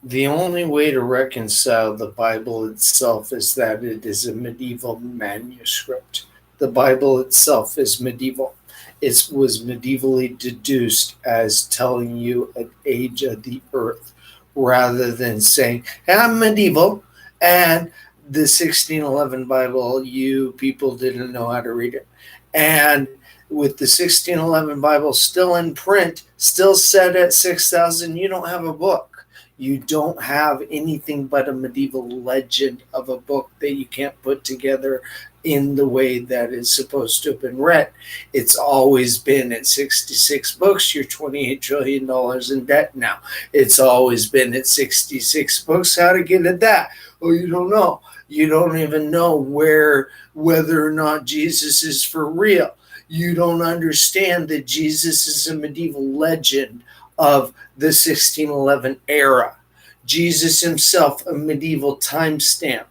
The only way to reconcile the Bible itself is that it is a medieval manuscript. The Bible itself is medieval. It was medievally deduced as telling you an age of the earth rather than saying, hey, I'm medieval and the 1611 Bible, you people didn't know how to read it. And with the 1611 Bible still in print, still set at 6,000, you don't have a book. You don't have anything but a medieval legend of a book that you can't put together in the way that it's supposed to have been read. It's always been at 66 books. You're $28 trillion in debt now. It's always been at 66 books. How to get at that? Well, you don't know. You don't even know whether or not Jesus is for real. You don't understand that Jesus is a medieval legend of the 1611 era. Jesus himself, a medieval timestamp.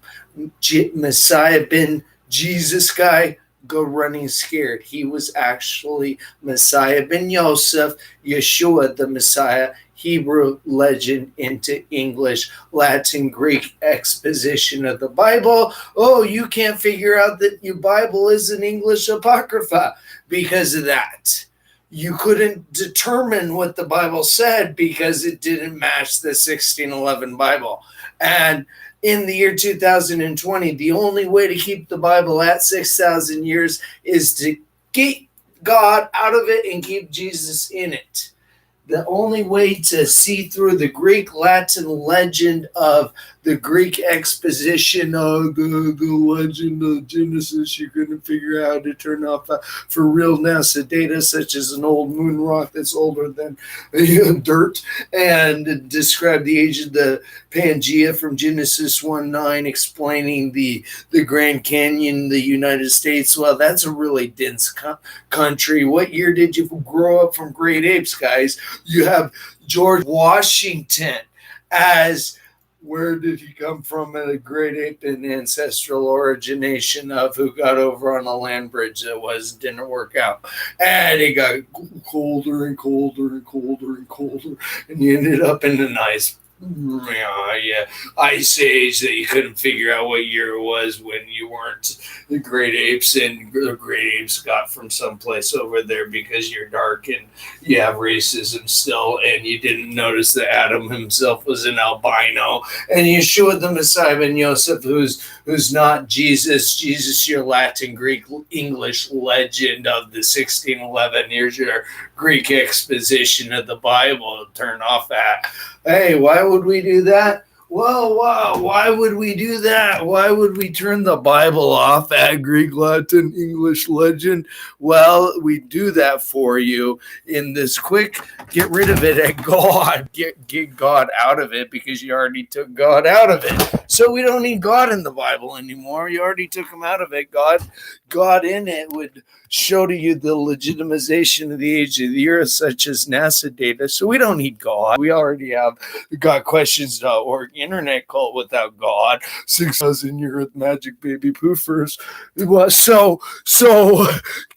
Messiah ben Jesus guy, go running scared. He was actually Messiah ben Yosef, Yeshua the Messiah, Hebrew legend into English, Latin, Greek exposition of the Bible. Oh, you can't figure out that your Bible is an English apocrypha because of that. You couldn't determine what the Bible said because it didn't match the 1611 Bible. And in the year 2020, the only way to keep the Bible at 6,000 years is to keep God out of it and keep Jesus in it. The only way to see through the Greek Latin legend of the Greek exposition of the legend of Genesis, you're going to figure out how to turn off for real NASA data, such as an old moon rock that's older than dirt, and describe the age of the Pangea from Genesis 1:9, explaining the Grand Canyon, the United States. Well, that's a really dense country. What year did you grow up from great apes, guys? You have George Washington as where did he come from in a great ape and ancestral origination of who got over on a land bridge that didn't work out. And it got colder and colder and colder and colder. And he ended up in the nice ice age that you couldn't figure out what year it was when you weren't the great apes, and the great apes got from someplace over there because you're dark and you have racism still, and you didn't notice that Adam himself was an albino, and Yeshua the Messiah ben Yosef, who's not Jesus, your Latin, Greek, English legend of the 1611. Here's your Greek exposition of the Bible. Turn off that. Hey, why would we do that? Well, wow, why would we do that? Why would we turn the Bible off at Greek, Latin, English legend? Well, we do that for you in this quick get rid of it at God. Get God out of it because you already took God out of it. So we don't need God in the Bible anymore. You already took him out of it. God in it would show to you the legitimization of the age of the earth, such as NASA data. So we don't need God. We already have GotQuestions.org internet cult without God. 6,000 year earth magic baby poofers. So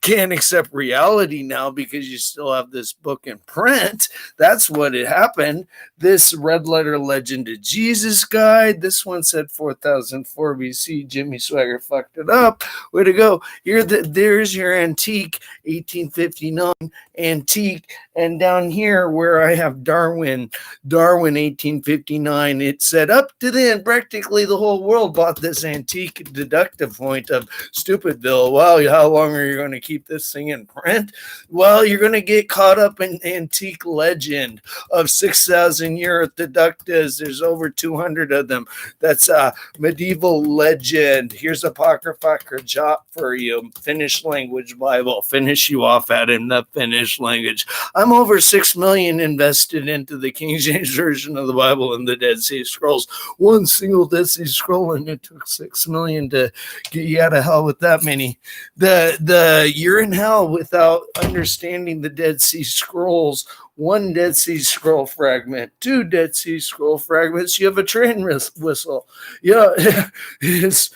can't accept reality now because you still have this book in print. That's what it happened. This red letter legend of Jesus guide. This one said 4004 BC. Jimmy Swagger fucked it up. Way to go. There's your antique 1859 antique. And down here where I have Darwin 1859, it said up to then practically the whole world bought this antique deductive point of Stupidville. Well, how long are you going to keep this thing in print? Well, you're going to get caught up in antique legend of 6,000 year deductives. There's over 200 of them. That's a medieval legend. Here's Apocrypha Krajat for you. Finnish language Bible. Finish you off at in the Finnish language. I'm over 6 million invested into the King James Version of the Bible and the Dead Sea Scrolls. One single Dead Sea Scroll, and it took 6 million to get you out of hell with that many. You're in hell without understanding the Dead Sea Scrolls. 1 Dead Sea Scroll fragment, 2 Dead Sea Scroll fragments. You have a train whistle. Yeah, it's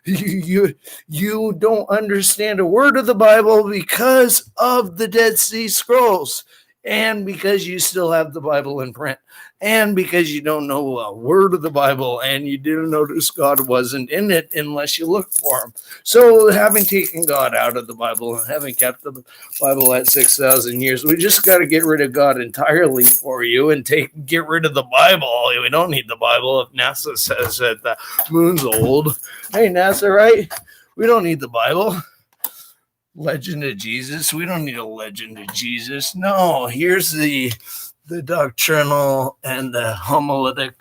you don't understand a word of the Bible because of the Dead Sea Scrolls. and because you still have the Bible in print, and because you don't know a word of the Bible, and you didn't notice God wasn't in it unless you looked for him. So having taken God out of the Bible and having kept the Bible at 6,000 years, we just got to get rid of God entirely for you and get rid of the Bible. We don't need the Bible if NASA says that the moon's old. Hey, NASA, right? We don't need the Bible. Legend of Jesus. We don't need a legend of Jesus. No, here's the doctrinal and the homiletic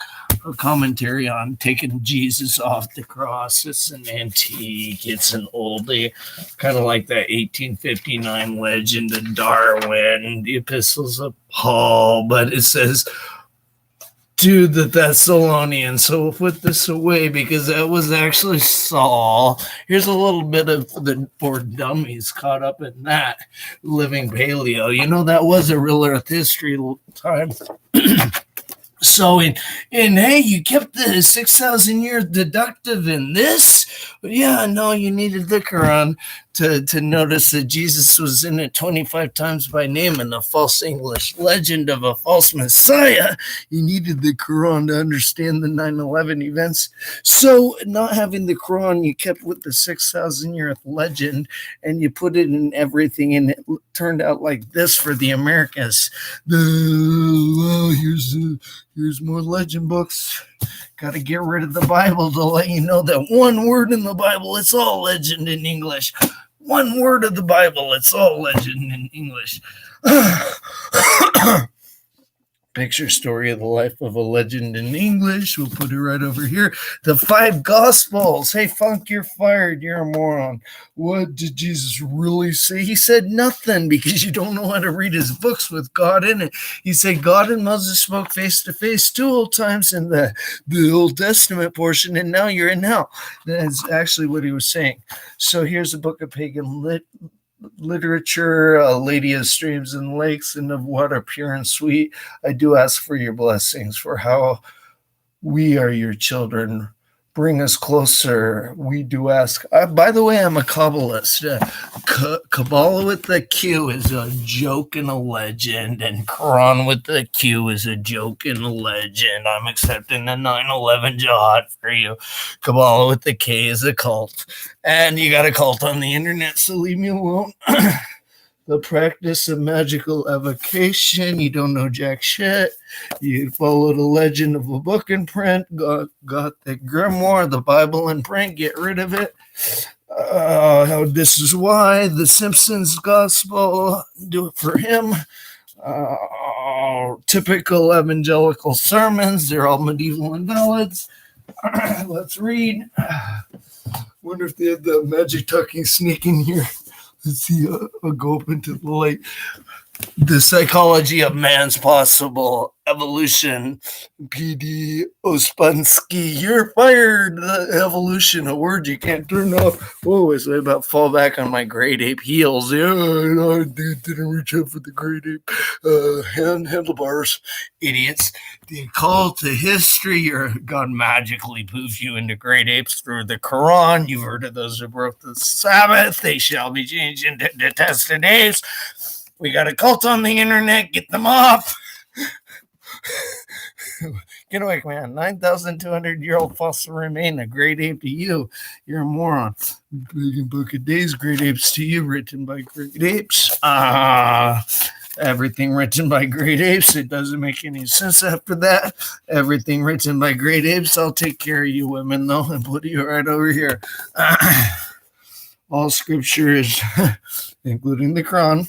commentary on taking Jesus off the cross. It's an antique. It's an oldie, kind of like that 1859 legend of Darwin, the epistles of Paul, but it says to the Thessalonians. So we'll put this away because that was actually Saul. Here's a little bit of the poor dummies caught up in that living paleo. You know, that was a real Earth history time. So hey, you kept the 6,000 year deductive in this? Yeah, no, you needed the Quran to notice that Jesus was in it 25 times by name in the false English legend of a false Messiah. You needed the Quran to understand the 9/11 events. So not having the Quran, you kept with the 6,000 year legend and you put it in everything, and it turned out like this for the Americas. Here's more legend books. Got to get rid of the Bible to let you know that one word in the Bible, it's all legend in English. One word of the Bible, it's all legend in English. Picture story of the life of a legend in English. We'll put it right over here. The 5 Gospels. Hey, Funk, you're fired. You're a moron. What did Jesus really say? He said nothing because you don't know how to read his books with God in it. He said God and Moses spoke face to face 2 old times in the Old Testament portion, and now you're in hell. That's actually what he was saying. So here's the book of pagan literature, a lady of streams and lakes and of water pure and sweet. I do ask for your blessings for how we are your children. Bring us closer. We do ask. By the way, I'm a Kabbalist. Kabbalah with the Q is a joke and a legend, and Quran with the Q is a joke and a legend. I'm accepting the 9/11 jihad for you. Kabbalah with the K is a cult, and you got a cult on the internet, so leave me alone. The practice of magical evocation. You don't know jack shit. You follow the legend of a book in print. Got the grimoire, the Bible in print. Get rid of it. This is why the Simpsons gospel. Do it for him. Typical evangelical sermons. They're all medieval invalids. Let's read. Wonder if they had the magic talking snake in here. Let's see, I'll go up into the light. The Psychology of Man's Possible Evolution. P.D. Ospansky, you're fired. Evolution, a word you can't turn off. Whoa, as I about fall back on my great ape heels. Yeah, I didn't reach out for the great ape handlebars. Idiots. The call to history, God magically moves you into great apes through the Quran. You've heard of those who broke the Sabbath. They shall be changed into detested apes. We got a cult on the internet. Get them off. Get away, man. 9,200-year-old fossil remain a great ape to you. You're a moron. Big Book of Days, Great Apes to you, written by great apes. Everything written by great apes. It doesn't make any sense after that. Everything written by great apes. I'll take care of you women, though, and put you right over here. All scriptures, including the Quran.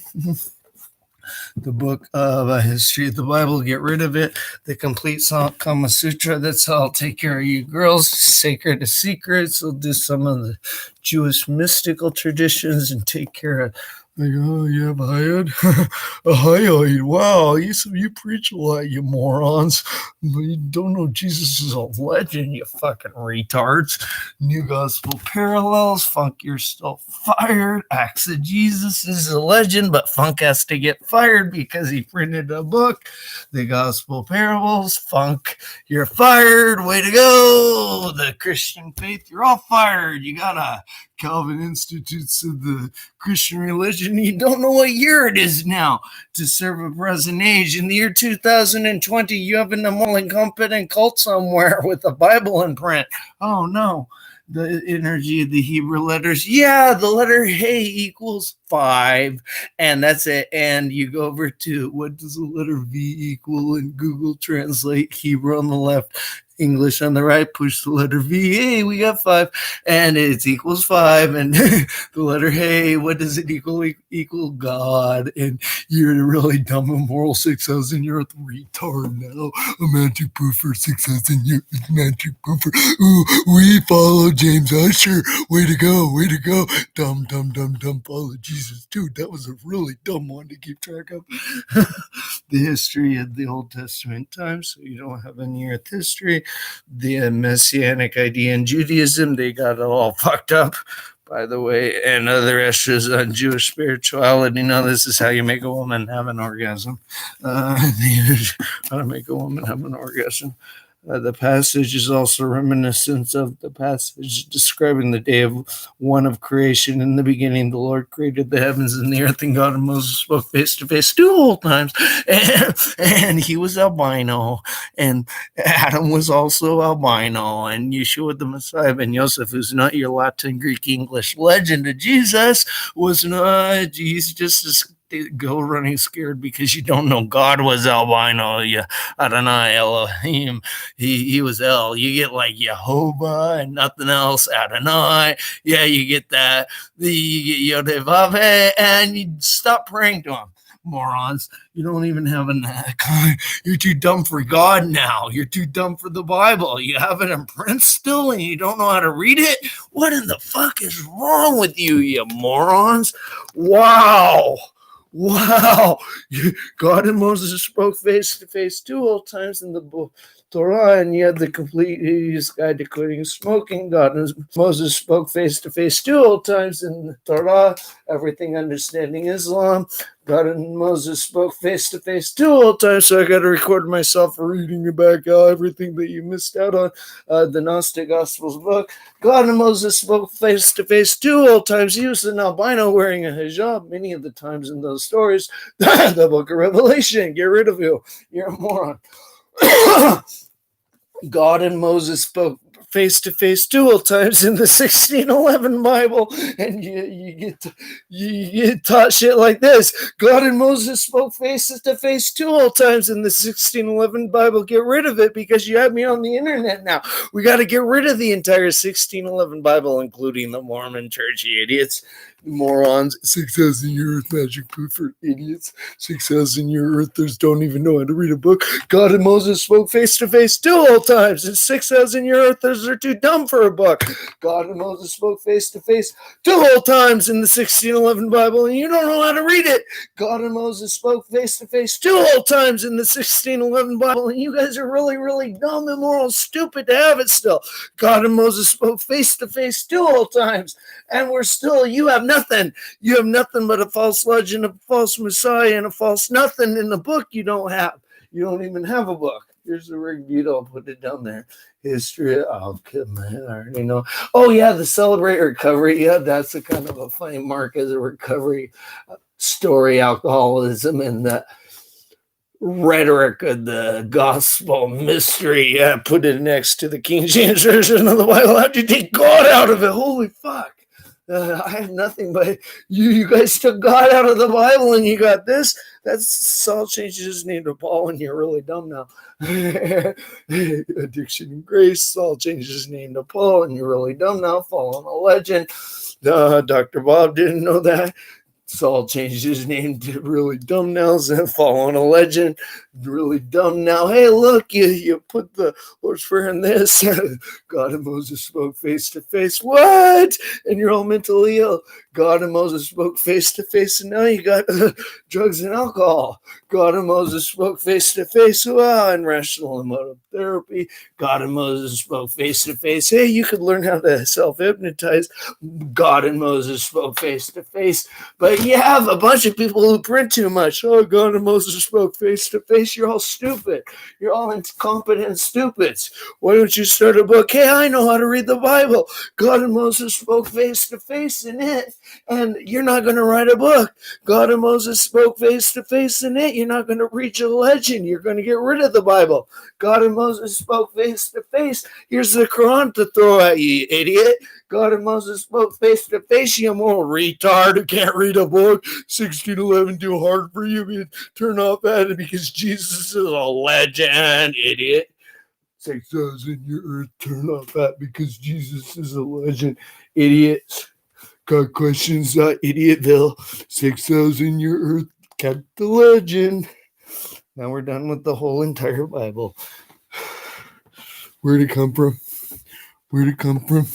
The book of a history of the Bible, get rid of it. The complete Kama Sutra, that's how I'll take care of you girls. Sacred to secrets, we'll do some of the Jewish mystical traditions and take care of, like, oh, you have a hyoid? A hyoid, wow, you preach a lot, you morons. But you don't know Jesus is a legend, you fucking retards. New Gospel Parallels, Funk, you're still fired. Acts of Jesus is a legend, but Funk has to get fired because he printed a book. The Gospel Parables, Funk, you're fired, way to go. The Christian faith, you're all fired. You gotta Calvin Institutes of the Christian religion. You don't know what year it is now to serve a present age. In the year 2020, you have an immoral, incompetent cult somewhere with a Bible in print. Oh no. The energy of the Hebrew letters. Yeah, the letter Hey equals 5, and that's it. And you go over to what does the letter V equal in Google Translate? Hebrew on the left, English on the right, push the letter V. Hey, we got 5, and it equals 5. And the letter Hey, what does it equal? Equal God. And you're a really dumb, immoral 6,000 year old retard now. A magic proof for 6,000 years. Magic proof for. Ooh, we follow James Usher. Way to go. Way to go. Dumb, dumb, dumb, dumb. Follow Jesus. Dude, that was a really dumb one to keep track of. The history of the Old Testament times, so you don't have any earth history. The Messianic idea in Judaism, they got it all fucked up, by the way, and other issues on Jewish spirituality. Now, this is how you make a woman have an orgasm. How to make a woman have an orgasm. The passage is also reminiscent of the passage describing the day of one of creation. In the beginning, the Lord created the heavens and the earth, and God and Moses spoke face to face 2 whole times. And he was albino, and Adam was also albino, and Yeshua the Messiah ben Yosef, who's not your Latin, Greek, English legend of Jesus, was not. He's just go running scared because you don't know God was albino. Yeah, Adonai Elohim. He was El. You get like Jehovah and nothing else. Adonai. Yeah, you get that. You get Yodevave, and you stop praying to him. Morons. You don't even have you're too dumb for God now. You're too dumb for the Bible. You have it in print still and you don't know how to read it? What in the fuck is wrong with you, you morons? Wow. God and Moses spoke face to face 2 whole times in the book Torah, and you had the complete hideous guy declaring smoking. God and Moses spoke face to face 2 whole times in the Torah, everything understanding Islam. God and Moses spoke face to face 2 whole times, so I got to record myself for reading back everything that you missed out on. The Gnostic Gospels book. God and Moses spoke face to face 2 whole times. He was an albino wearing a hijab many of the times in those stories. The book of Revelation. Get rid of you. You're a moron. God and Moses spoke face to face 2 whole times in the 1611 Bible, and you get taught shit like this. God and Moses spoke face to face 2 whole times in the 1611 Bible. Get rid of it because you have me on the internet now. We got to get rid of the entire 1611 Bible, including the Mormon Church, you idiots. Morons. 6,000 year earth magic proof for idiots. 6,000 year earthers don't even know how to read a book. God and Moses spoke face to face 2 whole times, and 6,000 year earthers are too dumb for a book. God and Moses spoke face to face 2 whole times in the 1611 Bible, and you don't know how to read it. God and Moses spoke face to face 2 whole times in the 1611 Bible, and you guys are really, really dumb, immoral, stupid to have it still. God and Moses spoke face to face 2 whole times, and you have nothing. You have nothing but a false legend, a false Messiah, and a false nothing in the book you don't have. You don't even have a book. Here's the rig view. I'll put it down there. History. Oh, man, I already know. Oh, yeah, the Celebrate Recovery. Yeah, that's a kind of a funny mark as a recovery story, alcoholism, and the rhetoric of the gospel mystery. Yeah, put it next to the King James Version of the Bible. How'd you take God out of it? Holy fuck. I have nothing but you guys took God out of the Bible and you got this. That's Saul changes his name to Paul and you're really dumb now. Addiction and grace. Saul changes his name to Paul and you're really dumb now. Following a legend. Dr. Bob didn't know that. Saul changed his name to really dumb now, and following a legend, really dumb now. Hey, look, you put the Lord's Prayer in this. God and Moses spoke face to face. What? And you're all mentally ill. God and Moses spoke face to face, and now you got drugs and alcohol. God and Moses spoke face to face. Wow, and rational emotive therapy. God and Moses spoke face to face. Hey, you could learn how to self hypnotize. God and Moses spoke face to face. But you have a bunch of people who print too much. Oh, God and Moses spoke face to face. You're all stupid. You're all incompetent stupids. Why don't you start a book? Hey, I know how to read the Bible. God and Moses spoke face to face in it, and you're not going to write a book. God and Moses spoke face to face in it. You're not going to reach a legend. You're going to get rid of the Bible. God and Moses spoke face to face. Here's the Quran to throw at you, idiot. God and Moses spoke face to face. You more retard who can't read a book. 1611 too hard for you. Turn off at it because Jesus is a legend, idiot. 6,000 your earth, turn off that because Jesus is a legend, idiots. Got questions, idiotville. 6,000 your earth, kept the legend. Now we're done with the whole entire Bible. Where'd it come from? Where'd it come from?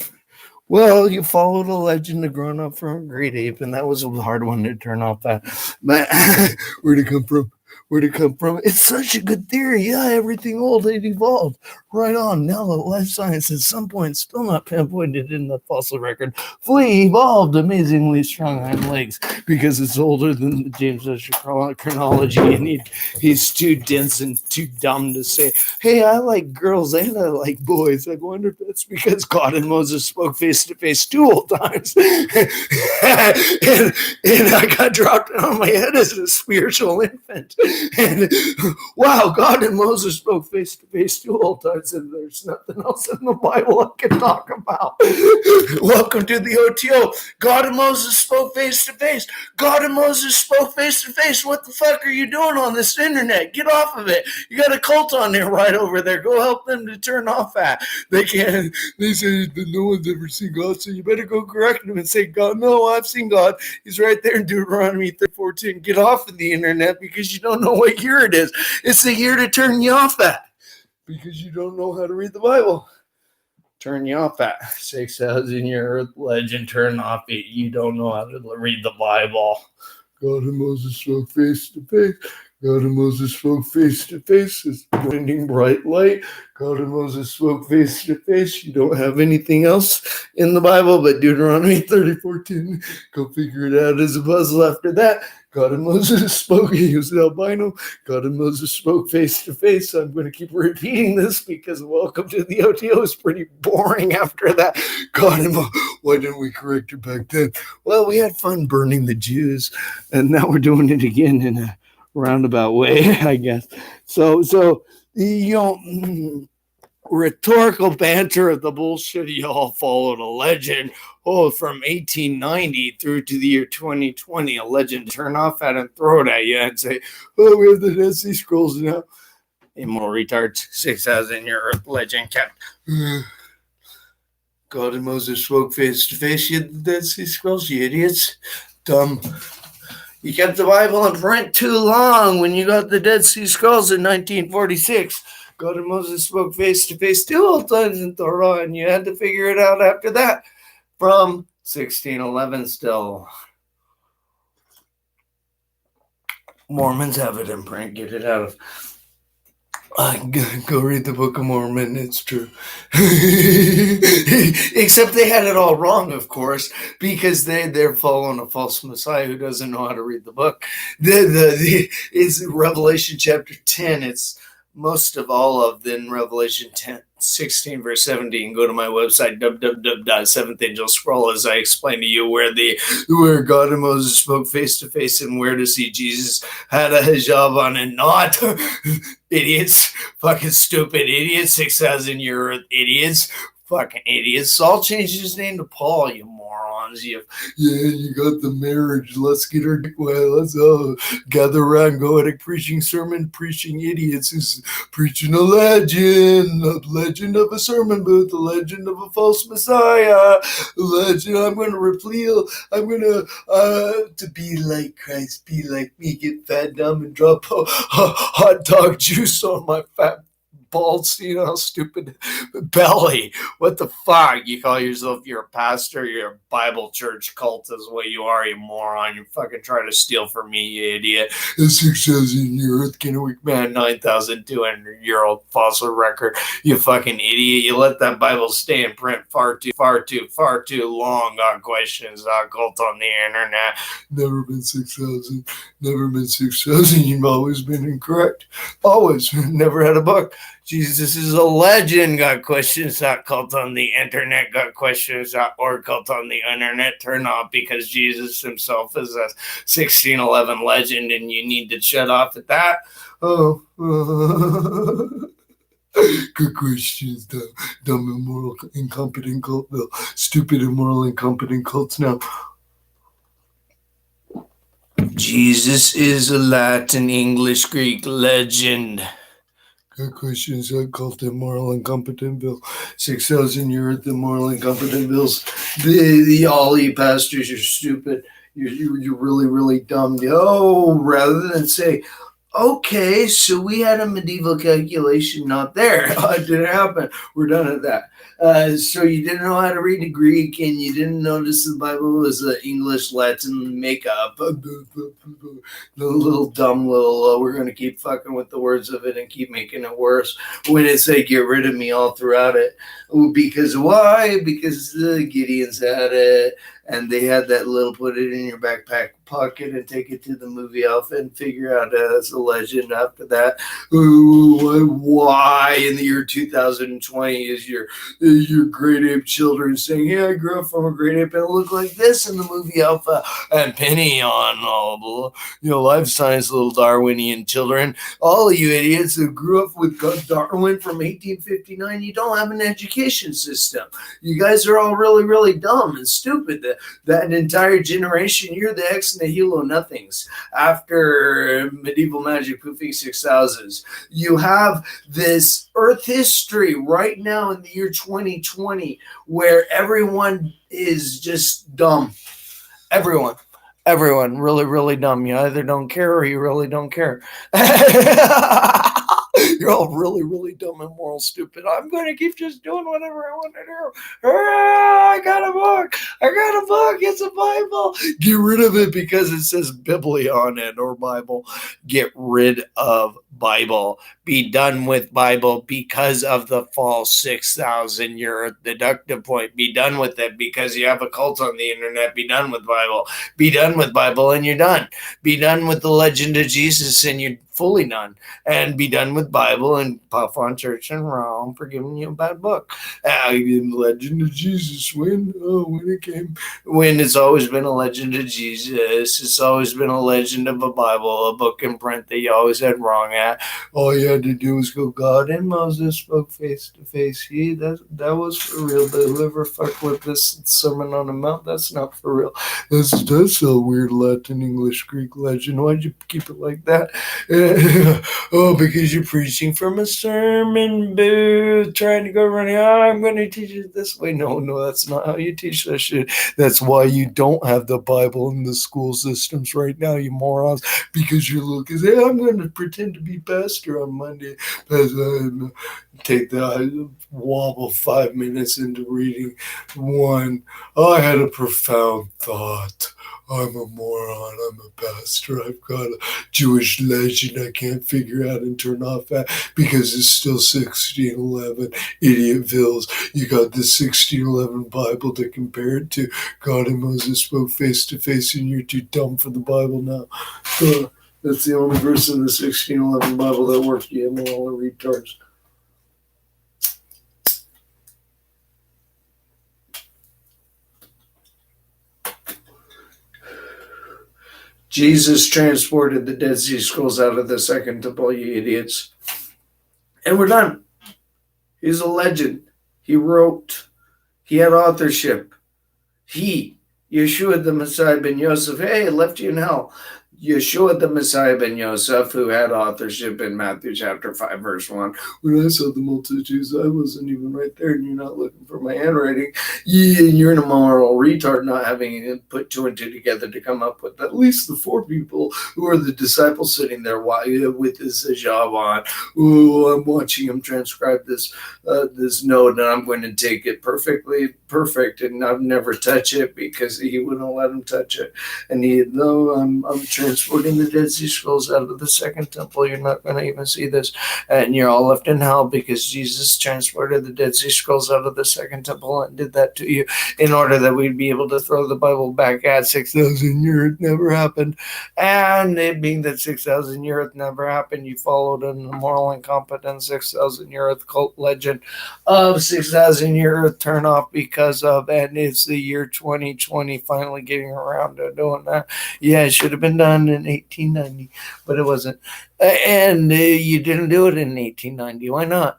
Well, you followed a legend of growing up from a great ape, and that was a hard one to turn off that. But where'd it come from? Where'd it come from? It's such a good theory. Yeah, everything old, it evolved. Right on. Now the life science at some point, still not pinpointed in the fossil record, fully evolved amazingly strong hind legs because it's older than the James Fisher chronology, and he's too dense and too dumb to say, hey, I like girls and I like boys. I wonder if that's because God and Moses spoke face to face 2 old times. and I got dropped on my head as a spiritual infant. And wow, God and Moses spoke face to face 2 old times, and there's nothing else in the Bible I can talk about. Welcome to the OTO. God and Moses spoke face to face. God and Moses spoke face to face. What the fuck are you doing on this internet? Get off of it. You got a cult on there right over there. Go help them to turn off that. They can't. They say that no one's ever seen God, so you better go correct them and say, God, no, I've seen God. He's right there in Deuteronomy 3:14. Get off of the internet because you don't know what year it is. It's the year to turn you off that because you don't know how to read the Bible. Turn you off that 6,000 year earth legend. Turn off it. You don't know how to read the Bible. God and Moses spoke face to face. God and Moses spoke face to face. It's blinding bright light. God and Moses spoke face to face. You don't have anything else in the Bible but Deuteronomy 30:14. Go figure it out as a puzzle after that. God and Moses spoke. He was albino. God and Moses spoke face to face. I'm going to keep repeating this because welcome to the OTO is pretty boring after that. God and why didn't we correct it back then? Well, we had fun burning the Jews, and now we're doing it again in a roundabout way, I guess. So you know, rhetorical banter of the bullshit y'all followed a legend. Oh, from 1890 through to the year 2020, a legend turn off at and throw it at you and say, oh, we have the Dead Sea Scrolls now. Immoral retards, 6,000 year earth legend kept. God and Moses spoke face to face. You had the Dead Sea Scrolls, you idiots. Dumb. You kept the Bible in print too long when you got the Dead Sea Scrolls in 1946. God and Moses spoke face to face 2 old times in Torah, and you had to figure it out after that from 1611 still. Mormons have it in print. Get it out of. Go read the Book of Mormon. It's true. Except they had it all wrong, of course, because they're following a false Messiah who doesn't know how to read the book. It's Revelation chapter 10. It's most of all of then Revelation 10, 16 verse 17. Go to my website www.seventhangelscroll as I explain to you where God and Moses spoke face to face and where to see Jesus had a hijab on and not. Idiots, fucking stupid idiots, 6,000 year idiots, fucking idiots. Saul changed his name to Paul, you morons. You got the marriage. Let's get her. Well, let's gather around, go at a preaching sermon, preaching idiots who's preaching a legend of a sermon booth, a legend of a false Messiah, a legend. I'm going to to be like Christ, be like me, get fat, dumb, and drop hot dog juice on my fat balls, stupid belly. What the fuck? You call yourself, you're a pastor, you're a Bible church cult is what you are, you moron. You fucking try to steal from me, you idiot. The 6,000-year Earth Kennewick Man, 9,200-year-old fossil record. You fucking idiot. You let that Bible stay in print far too long. Got questions, cult on the internet. Never been 6,000. Never been 6,000. You've always been incorrect. Always. Never had a book. Jesus is a legend. Got questions. Cult on the internet. Got questions. Or cult on the internet. Turn off because Jesus himself is a 1611 legend and you need to shut off at that. Oh. Good questions, dumb, immoral, incompetent cult. Bill. Stupid, immoral, incompetent cults now. Jesus is a Latin, English, Greek legend. Good questions. Cult immoral, incompetent bill. 6,000-year Earth immoral, incompetent bills. All you pastors are stupid. You're really, really dumb. Rather than say, okay, so we had a medieval calculation not there. It didn't happen. We're done at that. So you didn't know how to read the Greek and you didn't notice the Bible was English, Latin makeup. The little dumb we're going to keep fucking with the words of it and keep making it worse when it say get rid of me all throughout it. Because why? Because the Gideons had it. And they had that little put it in your backpack pocket and take it to the movie outfit and figure out as a legend after that. Why in the year 2020 is your great ape children saying, yeah, I grew up from a great ape and it looked like this in the movie Alpha and Penny on life science, little Darwinian children. All of you idiots who grew up with Darwin from 1859, you don't have an education system. You guys are all really, really dumb and stupid. That entire generation, you're the ex nihilo nothings after medieval magic poofing 6,000s. You have this Earth history right now in the year 2020 where everyone is just dumb. Everyone really, really dumb. You either don't care or you really don't care. You're all really, really dumb and moral stupid. I'm going to keep just doing whatever I want to do. I got a book. It's a Bible. Get rid of it because it says Biblia on it or Bible. Get rid of Bible. Be done with Bible because of the false 6,000. You're a deductive point. Be done with it because you have a cult on the internet. Be done with Bible. Be done with Bible and you're done. Be done with the legend of Jesus and you're fully done. And be done with Bible and puff on church and Rome for giving you a bad book. Legend of Jesus when it came. When it's always been a legend of Jesus. It's always been a legend of a Bible, a book in print that you always had wrong at. All you had to do was go, God and Moses spoke face to face. That was for real. But whoever fucked with this Sermon on the Mount, that's not for real. That's a weird Latin, English, Greek legend. Why'd you keep it like that? Because you're preaching from a sermon booth, trying to go running. I'm going to teach it this way. No, that's not how you teach that shit. That's why you don't have the Bible in the school systems right now, you morons. Because you're looking, hey, I'm going to pretend to be pastor on Monday. Take the wobble 5 minutes into reading one. I had a profound thought. I'm a moron. I'm a pastor. I've got a Jewish legend I can't figure out and turn off at because it's still 1611. Idiotville's. You got the 1611 Bible to compare it to. God and Moses spoke face to face and you're too dumb for the Bible now. That's the only verse in the 1611 Bible that works. You immoral retards. Jesus transported the Dead Sea Scrolls out of the Second Temple, you idiots. And we're done. He's a legend. He wrote. He had authorship. He, Yeshua the Messiah ben Yosef, hey, left you in hell. Yeshua the Messiah ben Yosef, who had authorship in Matthew chapter 5, verse 1. When I saw the multitudes, I wasn't even right there, and you're not looking for my handwriting. You're an immoral retard, not having put two and two together to come up with at least the four people who are the disciples sitting there with this hijab on. Oh, I'm watching him transcribe this note, and I'm going to take it perfect, and I'll never touch it because he wouldn't let him touch it. And I'm transporting the Dead Sea Scrolls out of the second temple. You're not going to even see this. And you're all left in hell because Jesus transported the Dead Sea Scrolls out of the second temple and did that to you in order that we'd be able to throw the Bible back at 6,000 years. It never happened. And it being that 6,000 years never happened, you followed an immoral, incompetent 6,000 year cult legend of 6,000 year turn off because of, and it's the year 2020 finally getting around to doing that. Yeah, it should have been done in 1890, but it wasn't. And you didn't do it in 1890. Why not?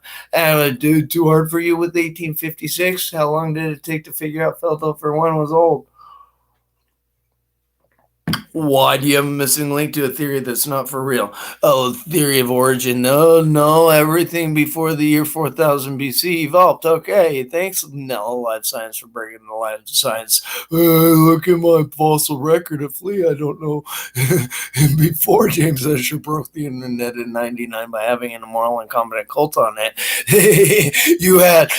Too hard for you with 1856? How long did it take to figure out Philadelphia 1 was old? Why do you have a missing link to a theory that's not for real? Oh, theory of origin. No, everything before the year 4000 BC evolved. Okay, thanks. No, Life Science for bringing the Life Science. Look at my fossil record of flea. I don't know. Before James Escher broke the internet in 99 by having an immoral, incompetent cult on it, you had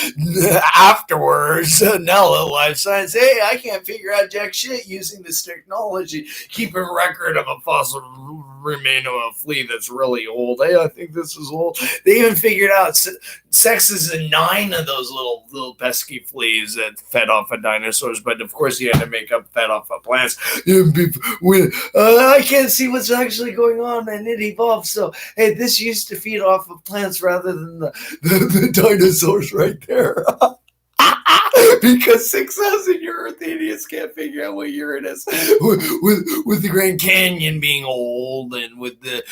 afterwards, now Life Science. Hey, I can't figure out jack shit using this technology. Keeping record of a fossil remain of a flea that's really old. Hey, I think this is old. They even figured out sexes in 9 of those little pesky fleas that fed off of dinosaurs, but of course you had to make up fed off of plants. I can't see what's actually going on, and it evolved. So, hey, this used to feed off of plants rather than the dinosaurs right there. Because 6,000 year Earth idiots can't figure out what year it is. With the Grand Canyon being old, and with the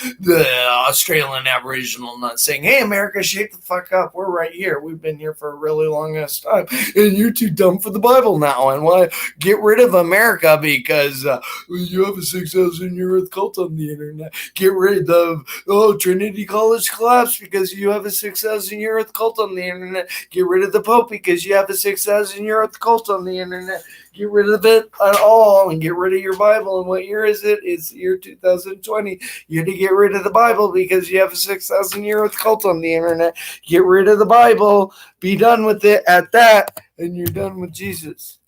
Australian Aboriginal not saying, "Hey, America, shake the fuck up. We're right here. We've been here for a really long ass time, and you're too dumb for the Bible now. And why get rid of America because you have a 6,000 year Earth cult on the internet? Get rid of Trinity College collapsed because you have a 6,000 year Earth cult on the internet. Get rid of the Pope because you have a 6,000 year Earth cult on the internet. Get rid of it at all and get rid of your Bible. And what year is it? It's year 2020. You had to get rid of the Bible because you have a 6,000 year Earth cult on the internet. Get rid of the Bible. Be done with it at that, and you're done with Jesus.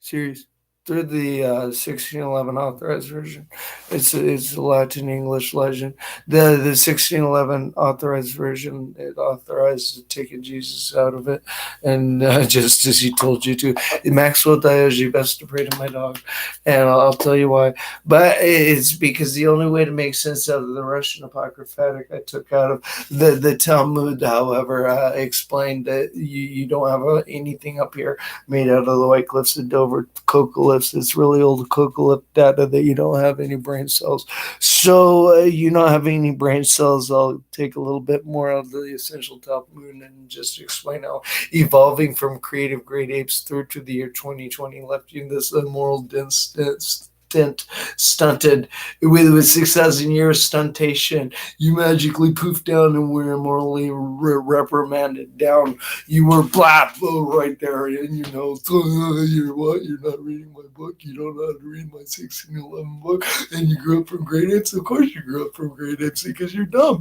Serious. Through the 1611 authorized version. It's a Latin English legend. The 1611 authorized version, it authorized taking Jesus out of it, and just as he told you to. Maxwell Diogene, best to pray to my dog, and I'll tell you why. But it's because the only way to make sense out of the Russian Apocryphatic I took out of the Talmud, however, explained that you don't have anything up here made out of the White Cliffs of Dover, cocoa. It's really old cocoa data that you don't have any brain cells. So you don't have any brain cells. I'll take a little bit more of the essential Talmud and just explain how evolving from creative great apes through to the year 2020 left you in this immoral dense stunted with 6,000 years stuntation. You magically poof down and were immorally reprimanded down. You were blap right there, and you're what? You're not reading my book. You don't know how to read my 1611 book, and you grew up from great apes. Of course, you grew up from great apes because you're dumb.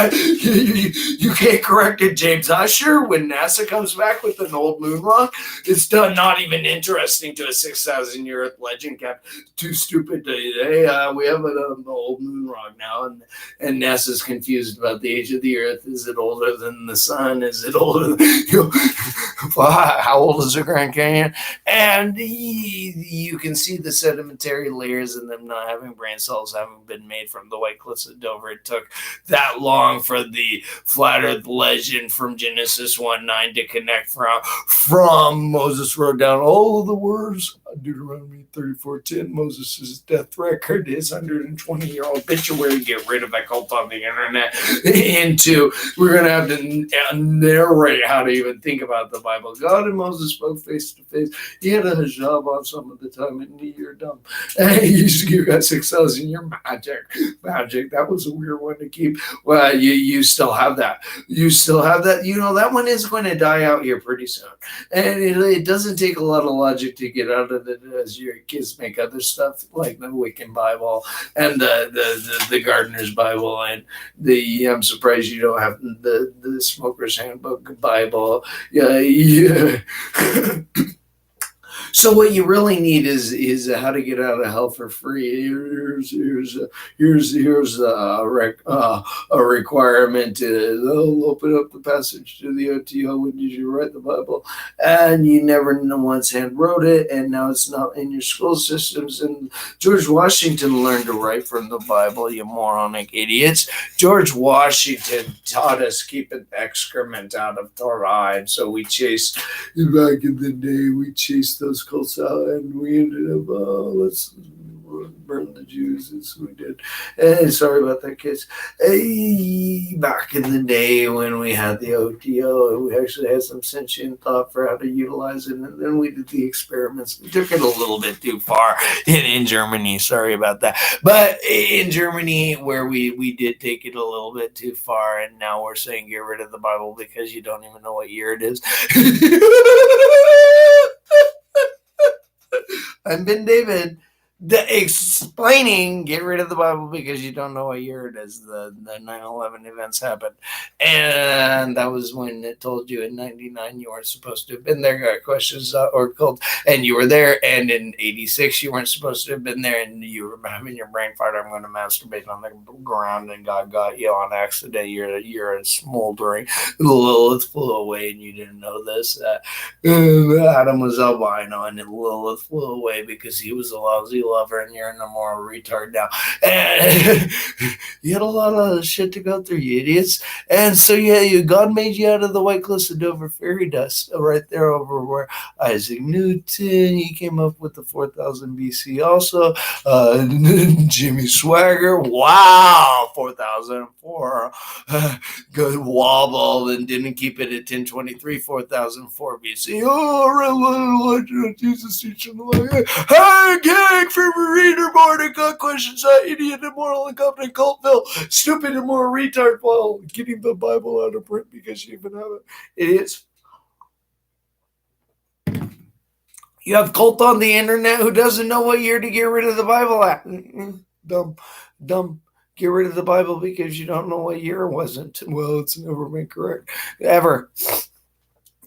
you can't correct it, James Usher. When NASA comes back with an old moon rock, it's done not even interesting to a 6,000 year Earth legend kept too stupid to hey, we have an old moon rock now, and NASA's confused about the age of the Earth. Is it older than the sun? Is it older than, how old is the Grand Canyon? And you can see the sedimentary layers in them not having brain cells having been made from the White Cliffs of Dover. It took that long for the flat Earth legend from Genesis 1:9 to connect from Moses wrote down all of the words. Deuteronomy 34:10, Moses' death record, his 120-year-old obituary, get rid of that cult on the internet, into we're going to have to narrate how to even think about the Bible. God and Moses spoke face to face. He had a hijab on some of the time, and you're dumb. You got 6,000. You're magic. That was a weird one to keep. Well, you still have that. You still have that. That one is going to die out here pretty soon, and it doesn't take a lot of logic to get out of it as your kids make other stuff like the Wiccan Bible and the Gardener's Bible, and I'm surprised you don't have the Smoker's Handbook Bible. Yeah. So what you really need is how to get out of hell for free. Here's a requirement. They'll open up the passage to the OTO. When did you write the Bible? And you never once hand wrote it, and now it's not in your school systems. And George Washington learned to write from the Bible. You moronic idiots! George Washington taught us keeping excrement out of Torah, and so we chased. Back in the day, we chased those cults out, and we ended up let's burn the Jews. That's what we did. And sorry about that, kids. Back in the day when we had the OTO, and we actually had some sentient thought for how to utilize it, and then we did the experiments. We took it a little bit too far in Germany. Sorry about that. But in Germany, where we did take it a little bit too far, and now we're saying get rid of the Bible because you don't even know what year it is. I'm Ben David, explaining get rid of the Bible because you don't know what year it is. The 9/11 events happened, and that was when it told you in 99 you weren't supposed to have been there. Got questions or called, and you were there. And in 86 you weren't supposed to have been there, and you were having your brain fart. I'm going to masturbate on the ground, and God got you on accident. You're a smoldering. Lilith flew away, and you didn't know this. Adam was albino, and Lilith flew away because he was a lousy lover, and you're an immoral retard now. And you had a lot of shit to go through, you idiots. And so God made you out of the white cliffs of Dover fairy dust, right there over where Isaac Newton, he came up with the 4000 BC also. Jimmy Swagger, wow, 4004, good wobble and didn't keep it at 1023, 4004 BC. Oh, Jesus teaching the way. Hey, gang, from a reader board, got questions on idiot, immoral, incompetent, cultville, stupid, immoral, retard, while getting the Bible out of print because you even have it. Idiots. You have cult on the internet who doesn't know what year to get rid of the Bible at. Dumb. Get rid of the Bible because you don't know what year it wasn't. Well, it's never been correct. Ever.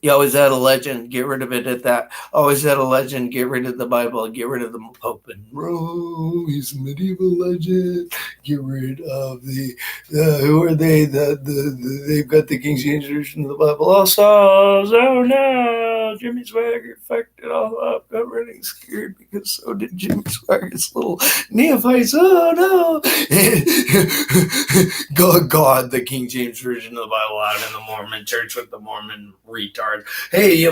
You always had a legend. Get rid of it at that. Always had a legend. Get rid of the Bible. Get rid of the Pope in Rome. He's a medieval legend. Get rid of the who are they? They've got the King James version of the Bible also. Oh no, Jimmy Swagger fucked it all up. Got really scared because so did Jimmy Swagger's little neophytes. Oh no. God, the King James version of the Bible out in the Mormon church with the Mormon retard. Hey, the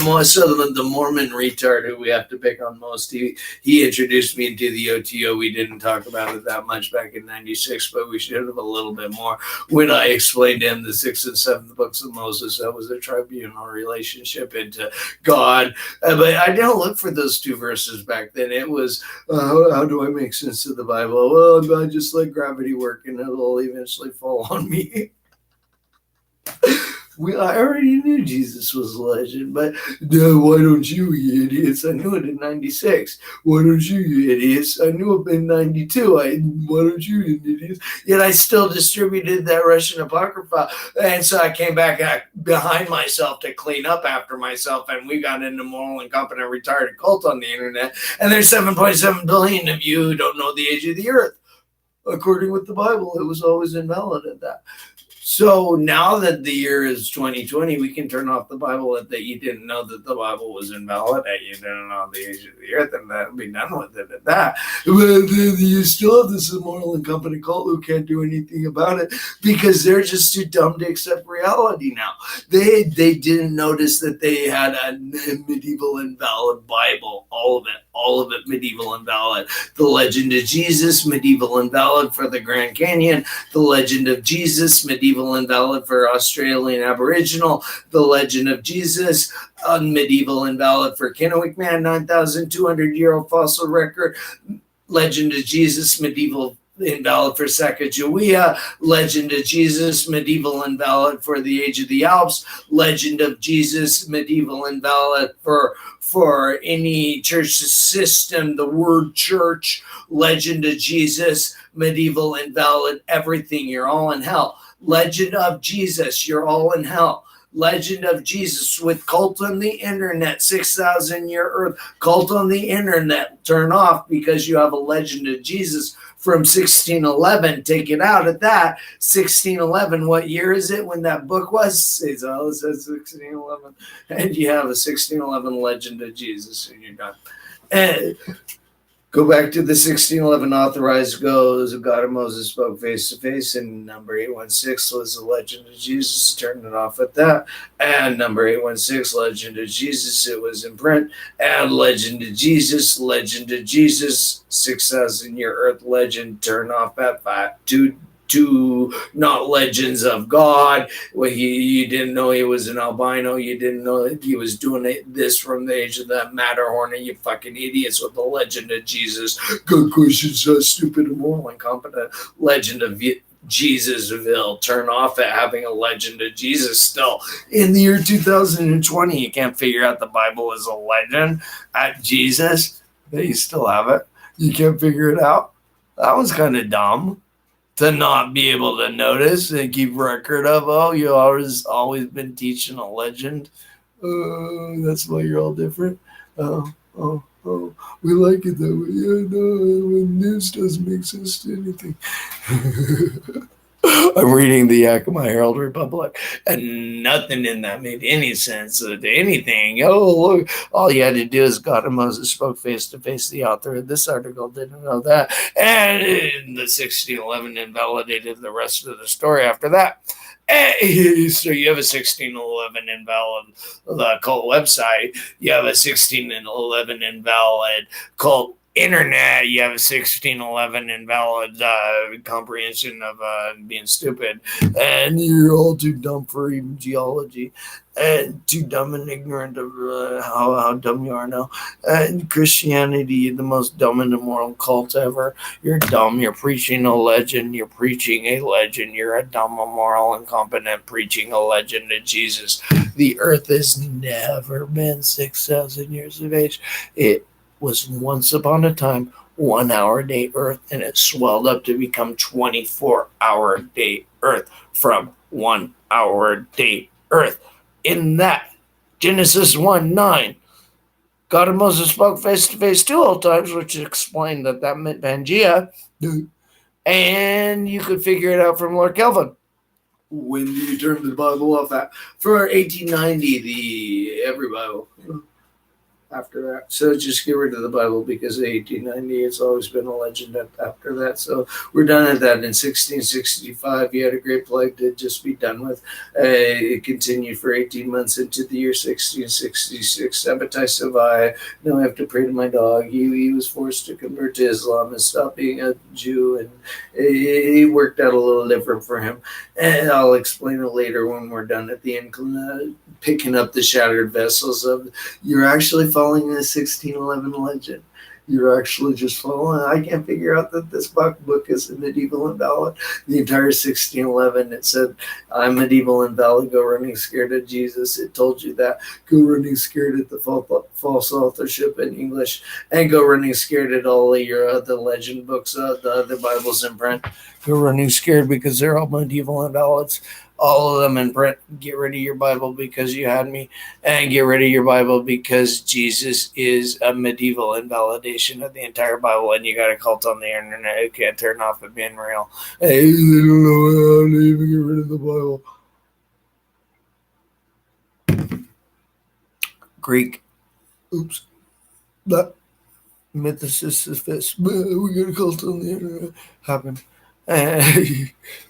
Mormon retard who we have to pick on most. He introduced me into the OTO. We didn't talk about it that much back in 96, but we should have a little bit more. When I explained to him the 6th and 7th books of Moses, that was a tribunal relationship into God. But I didn't look for those two verses back then. It was, how do I make sense of the Bible? Well, I just let gravity work and it'll eventually fall on me. I already knew Jesus was a legend, but why don't you idiots? I knew it in 96. Why don't you idiots? I knew it in 92. Why don't you idiots? Yet I still distributed that Russian Apocrypha. And so I came back behind myself to clean up after myself, and we got into moral, incompetent, retarded cult on the internet. And there's 7.7 billion of you who don't know the age of the earth. According with the Bible, it was always invalid at that. So now that the year is 2020, we can turn off the Bible that you didn't know that the Bible was invalid, that you didn't know the age of the earth, and that would be done with it at that. But you still have this immoral, incompetent cult who can't do anything about it because they're just too dumb to accept reality now. They didn't notice that they had a medieval invalid Bible, all of it. all of it medieval and valid. The legend of Jesus, medieval and valid for the Grand Canyon. The legend of Jesus, medieval and valid for Australian Aboriginal. The legend of Jesus, medieval and valid for Kennewick Man, 9,200-year-old fossil record. Legend of Jesus, medieval invalid for Sacagawea. Legend of Jesus, medieval invalid for the Age of the Alps. Legend of Jesus, medieval invalid for any church system, the word church. Legend of Jesus, medieval invalid, everything. You're all in hell. Legend of Jesus, you're all in hell. Legend of Jesus with cult on the internet, 6,000-year earth. Cult on the internet, turn off because you have a legend of Jesus from 1611. Take it out at that. 1611, what year is it when that book was? It says 1611. And you have a 1611 legend of Jesus and you're done. And go back to the 1611 authorized goes. God and Moses spoke face to face, and number 816 was the legend of Jesus. Turned it off at that. And number 816, legend of Jesus, it was in print. And legend of Jesus, 6,000-year earth legend, turned off at 5. Two not legends of God. Well, you didn't know he was an albino. You didn't know that he was doing this from the age of that Matterhorn. And you fucking idiots with the legend of Jesus. Good questions, stupid, immoral, incompetent. Legend of Jesusville. Turn off at having a legend of Jesus still. In the year 2020, you can't figure out the Bible is a legend at Jesus. You still have it. You can't figure it out. That was kind of dumb. To not be able to notice and keep record of, you always been teaching a legend. That's why you're all different. We like it that way. Yeah, no, news doesn't make sense to anything. I'm reading the Yakima Herald Republic, and nothing in that made any sense to anything. Look, all you had to do is God and Moses spoke face to face. The author of this article didn't know that, and the 1611 invalidated the rest of the story after that. So you have a 1611 invalid cult website. You have a 1611 invalid cult internet. You have a 1611 invalid comprehension of being stupid, and you're all too dumb for even geology, and too dumb and ignorant of how dumb you are now. And Christianity, the most dumb and immoral cult ever. You're dumb. You're preaching a legend. You're preaching a legend. You're a dumb, immoral, incompetent preaching a legend of Jesus. The earth has never been 6,000 years of age. It was once upon a time 1 hour a day earth, and it swelled up to become 24-hour day earth from 1 hour a day earth. In that, Genesis 1:9, God and Moses spoke face to face 2 whole times, which explained that meant Pangea, and you could figure it out from Lord Kelvin. When you turn the Bible off for 1890, the every Bible. After that, so just get rid of the Bible because of 1890. It's always been a legend after that. So we're done at that. In 1665, you had a great plague to just be done with. It continued for 18 months into the year 1666. Sabbatai Savai. Now I have to pray to my dog. He was forced to convert to Islam and stop being a Jew, and it worked out a little different for him. And I'll explain it later when we're done at the end, picking up the shattered vessels of. You're actually following the 1611 legend. You're actually just following. I can't figure out that this book is a medieval invalid. The entire 1611, it said, I'm medieval invalid, go running scared of Jesus. It told you that. Go running scared at the false authorship in English, and go running scared at all of your other legend books, the other Bibles in print. Go running scared because they're all medieval invalids. All of them in print. Get rid of your Bible because you had me, and get rid of your Bible because Jesus is a medieval invalidation of the entire Bible, and you got a cult on the internet who can't turn off it being real. Hey, they don't know how to even get rid of the Bible. Greek. Oops. That mythicist is this. We got a cult on the internet. Happened.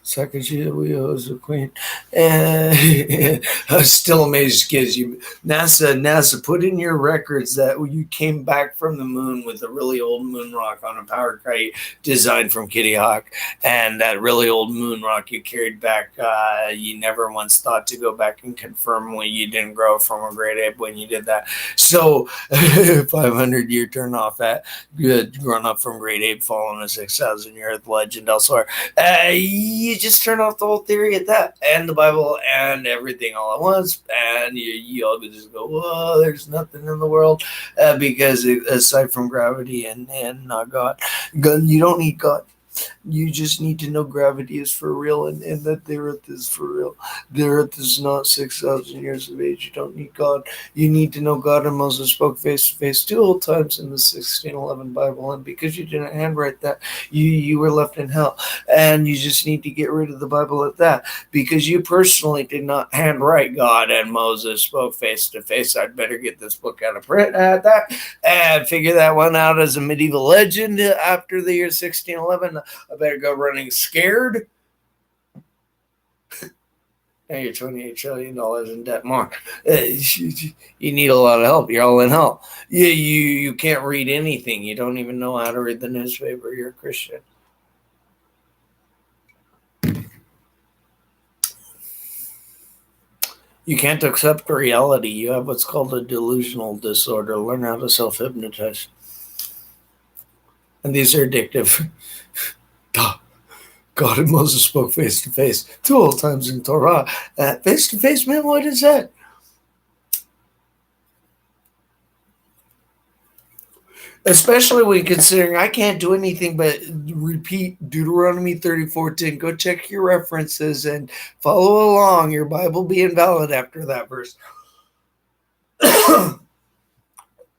Sacagawea was a queen. And I was still amazed, kids. NASA put in your records that you came back from the moon with a really old moon rock on a power kite designed from Kitty Hawk, and that really old moon rock you carried back. You never once thought to go back and confirm when you didn't grow from a great ape when you did that. So 500-year turn off at good grown up from great ape following a 6,000-year Earth legend elsewhere. You just turn off the whole theory at that and the Bible and everything all at once, and you all just go, whoa, there's nothing in the world because aside from gravity and not God, you don't need God. You just need to know gravity is for real and that the earth is for real. The earth is not 6,000 years of age. You don't need God. You need to know God, and Moses spoke face to face 2 whole times in the 1611 Bible. And because you didn't handwrite that, you were left in hell. And you just need to get rid of the Bible at that because you personally did not handwrite God and Moses spoke face to face. I'd better get this book out of print at that and figure that one out as a medieval legend after the year 1611. I better go running scared. Now you're $28 trillion in debt more. You need a lot of help. You're all in hell. You can't read anything. You don't even know how to read the newspaper. You're a Christian. You can't accept reality. You have what's called a delusional disorder. Learn how to self-hypnotize. And these are addictive. God and Moses spoke face to face 2 whole times in Torah. Face to face, man, what is that? Especially when considering I can't do anything but repeat Deuteronomy 34:10. Go check your references and follow along. Your Bible be invalid after that verse.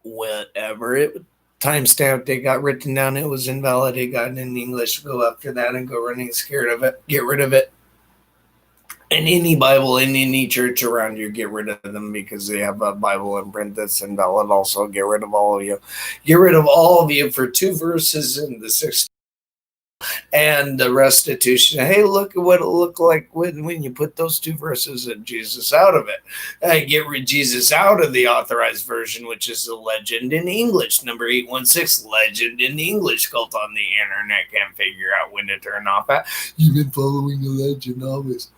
Whatever it timestamped, it got written down, it was invalid, it got in English. Go after that and go running scared of it. Get rid of it. And any Bible in any church around you, get rid of them because they have a Bible in print that's invalid. Also, get rid of all of you. Get rid of all of you for 2 verses in the 6th and the restitution. Hey, look at what it looked like when you put those 2 verses and Jesus out of it. Get Jesus out of the authorized version, which is the legend in English. Number 816, legend in English. Cult on the internet can't figure out when to turn off at. You've been following a legend always.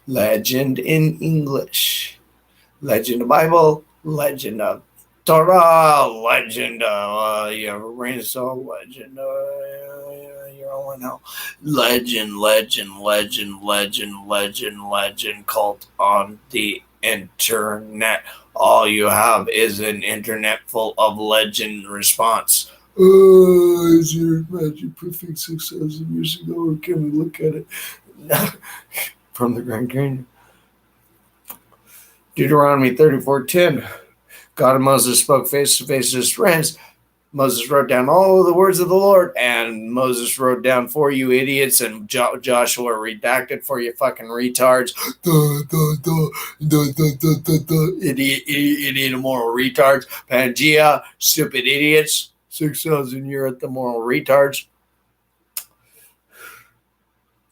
Legend in English. Legend of Bible. Legend of Torah, legend, Rainsaw, legend, you're all in hell. Legend, cult on the internet. All you have is an internet full of legend response. Is your magic perfect 6,000 years ago, or can we look at it from the Grand Canyon? Deuteronomy 34:10. God and Moses spoke face to face to his friends. Moses wrote down all of the words of the Lord, and Moses wrote down for you idiots, and Joshua redacted for you fucking retards. Idiot, immoral retards. Pangea, stupid idiots. 6,000 year at the moral retards.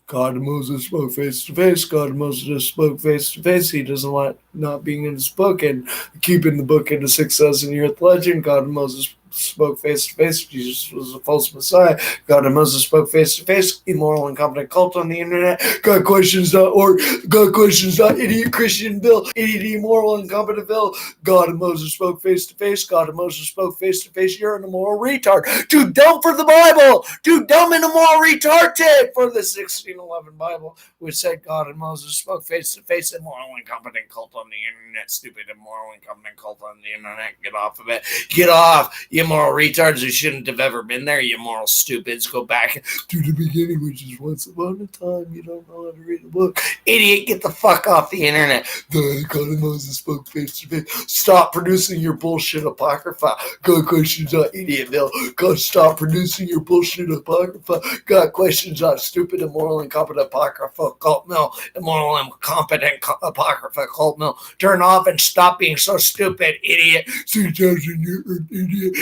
God and Moses spoke face to face. God and Moses spoke face to face. He doesn't like not being in his book and keeping the book in a 6,000 year legend. God and Moses spoke face to face. Jesus was a false Messiah. God and Moses spoke face to face. Immoral, incompetent cult on the internet. GodQuestions.org. GodQuestions. Idiot Christian Bill. Idiot, immoral, incompetent Bill. God and Moses spoke face to face. God and Moses spoke face to face. You're an immoral retard. Too dumb for the Bible. Too dumb and immoral retarded for the 1611 Bible, which said God and Moses spoke face to face. Immoral, incompetent cult on the internet. Stupid, immoral, incompetent cult on the internet. Get off of it. Get off. You moral retards who shouldn't have ever been there. You moral stupids. Go back to the beginning, which is once upon a time. You don't know how to read a book. Idiot, get the fuck off the internet. The God and Moses spoke face to face. Stop producing your bullshit apocrypha. God questions on idiot Bill. God, stop producing your bullshit apocrypha. God questions on stupid, immoral, incompetent apocrypha cult mill. Immoral, incompetent apocrypha cult mill. channel. Turn off and stop being so stupid, idiot. 3,000, you're an idiot.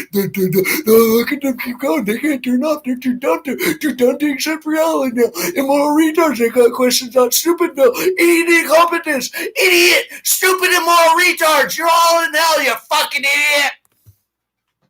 No, look at them keep going. They can't turn off. They're too dumb to accept reality now. Immoral retards. They got questions on stupid now. Idiot incompetence. Idiot. Stupid immoral retards. You're all in hell, you fucking idiot.